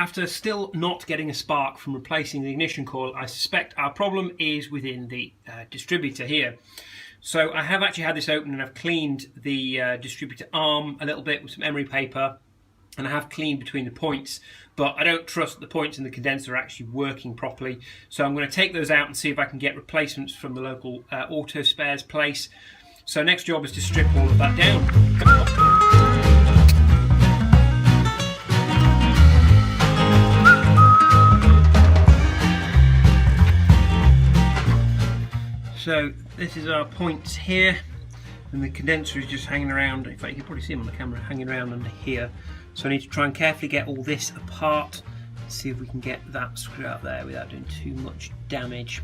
after still not getting a spark from replacing the ignition coil, I suspect our problem is within the distributor here. So I have actually had this open and I've cleaned the distributor arm a little bit with some emery paper, and I have cleaned between the points, but I don't trust that the points in the condenser are actually working properly. So I'm going to take those out and see if I can get replacements from the local auto spares place. So next job is to strip all of that down. So this is our points here, and the condenser is just hanging around. In fact, you can probably see them on the camera hanging around under here. So I need to try and carefully get all this apart, see if we can get that screw out there without doing too much damage.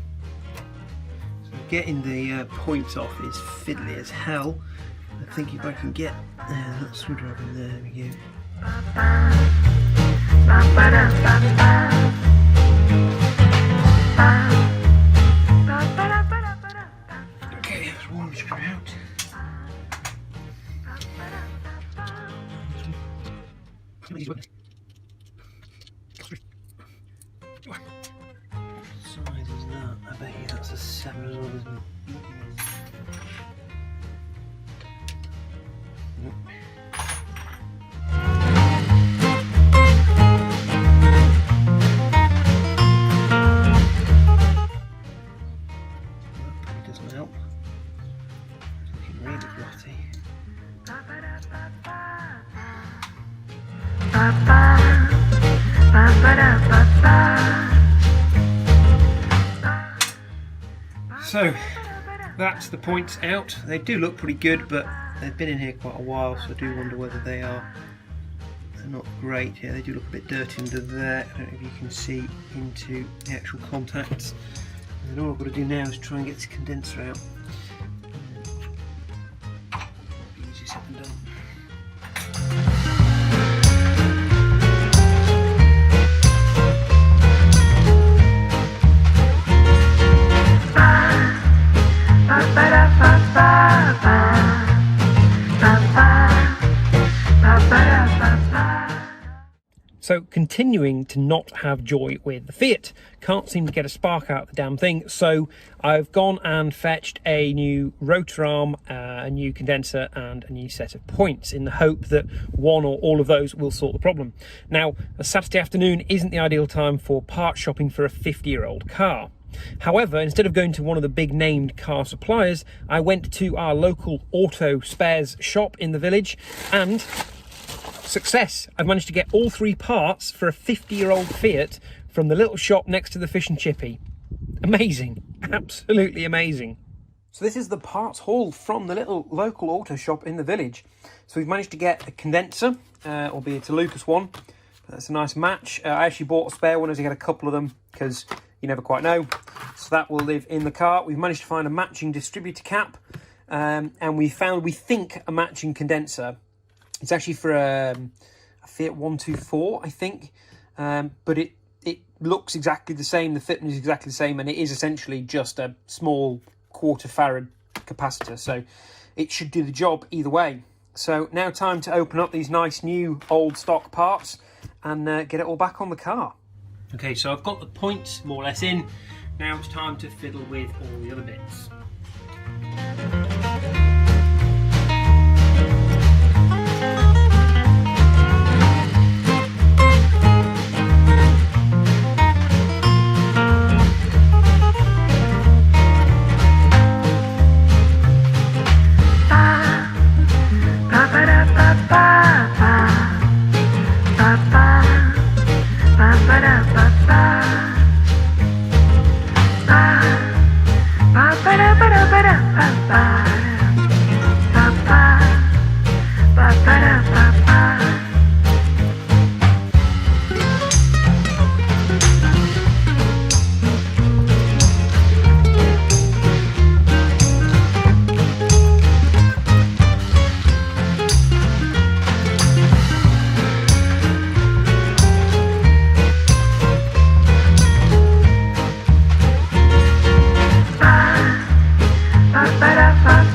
So getting the points off is fiddly as hell. I think if I can get that screwdriver in there, we go. Okay, that's one screw out. What size is that? I bet you that's a 7 as well, isn't it? Nope. That probably doesn't help. It's looking really grotty. So that's the points out. They do look pretty good, but they've been in here quite a while, so I do wonder whether they're not great. Yeah, they do look a bit dirty under there. I don't know if you can see into the actual contacts. And then all I've got to do now is try and get this condenser out. Easy said than done. So continuing to not have joy with the Fiat, can't seem to get a spark out of the damn thing, so I've gone and fetched a new rotor arm, a new condenser and a new set of points in the hope that one or all of those will sort the problem. Now, a Saturday afternoon isn't the ideal time for part shopping for a 50-year-old car. However, instead of going to one of the big named car suppliers, I went to our local auto spares shop in the village, and success! I've managed to get all 3 parts for a 50-year-old Fiat from the little shop next to the fish and chippy. Amazing, absolutely amazing. So this is the parts haul from the little local auto shop in the village. So we've managed to get a condenser, albeit a Lucas one. That's a nice match. I actually bought a spare one as I get a couple of them because you never quite know. So that will live in the car. We've managed to find a matching distributor cap, and we found, we think, a matching condenser. It's actually for a Fiat 124, I think, but it looks exactly the same, the fitment is exactly the same, and it is essentially just a small 1/4 farad capacitor, so it should do the job either way. So now time to open up these nice new old stock parts and get it all back on the car. Okay, so I've got the points more or less in. Now it's time to fiddle with all the other bits. Ba ba da ba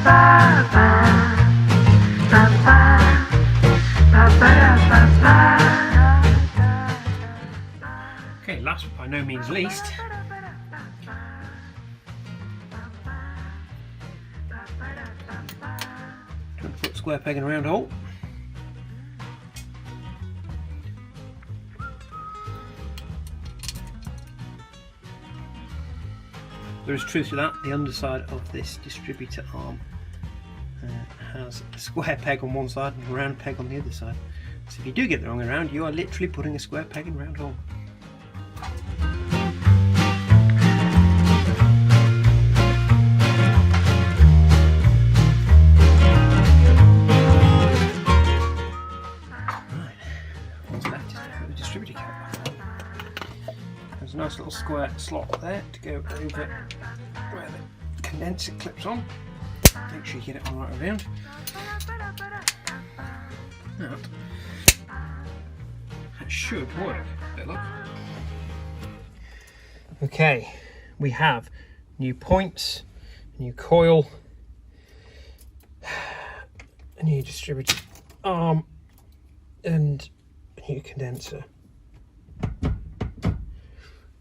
ba. no means least, put square peg in a round hole. There is truth to that. The underside of this distributor arm has a square peg on one side and a round peg on the other side. So if you do get the wrong way around, you are literally putting a square peg in a round hole. Right, what's left is to put the distributor cap back on. There's a nice little square slot there to go over where the condenser clips on. Make sure you get it all right around. That should work. Bit of luck. Okay, we have new points, new coil, a new distributor arm, and a new condenser.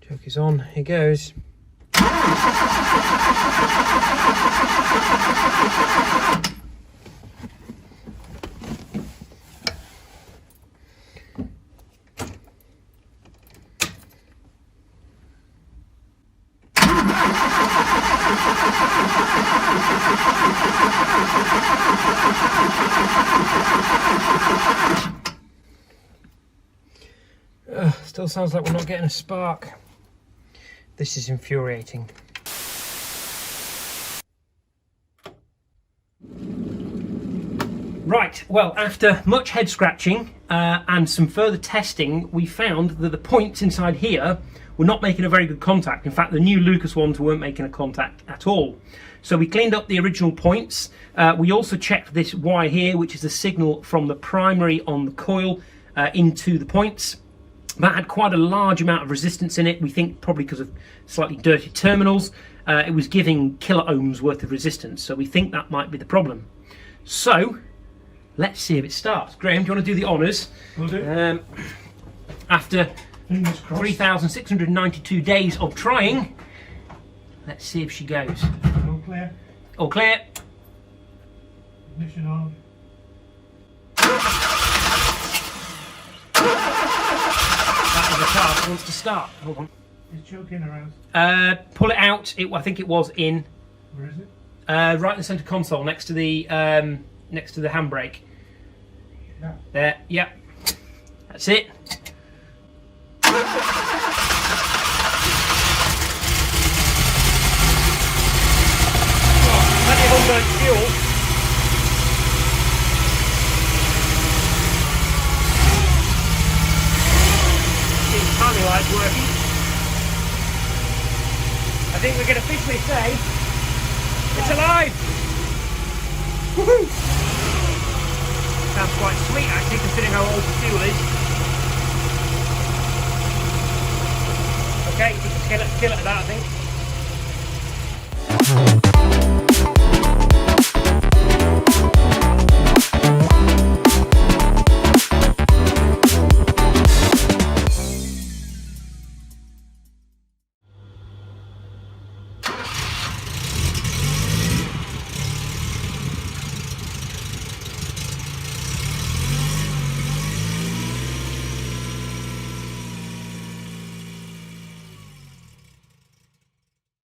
Joke is on, here goes. Still sounds like we're not getting a spark. This is infuriating. Right, well, after much head scratching and some further testing, we found that the points inside here were not making a very good contact. In fact, the new Lucas ones weren't making a contact at all. So we cleaned up the original points. We also checked this wire here, which is the signal from the primary on the coil into the points. That had quite a large amount of resistance in it. We think probably because of slightly dirty terminals. It was giving kilo ohms worth of resistance. So we think that might be the problem. So let's see if it starts. Graham, do you want to do the honours? Will do. After 3,692 days of trying, let's see if she goes. All clear. All clear. Ignition on. That is a car that wants to start. Hold on. Is choke in or out? Pull it out. I think it was in. Where is it? Right in the centre console, next to the handbrake. Yeah. There. Yep. That's it. Plenty of unburnt fuel. Seems timing like it's working. I think we can officially say it's alive! Woohoo! Sounds quite sweet actually, considering how old the fuel is. Okay, we can kill it at that, I think.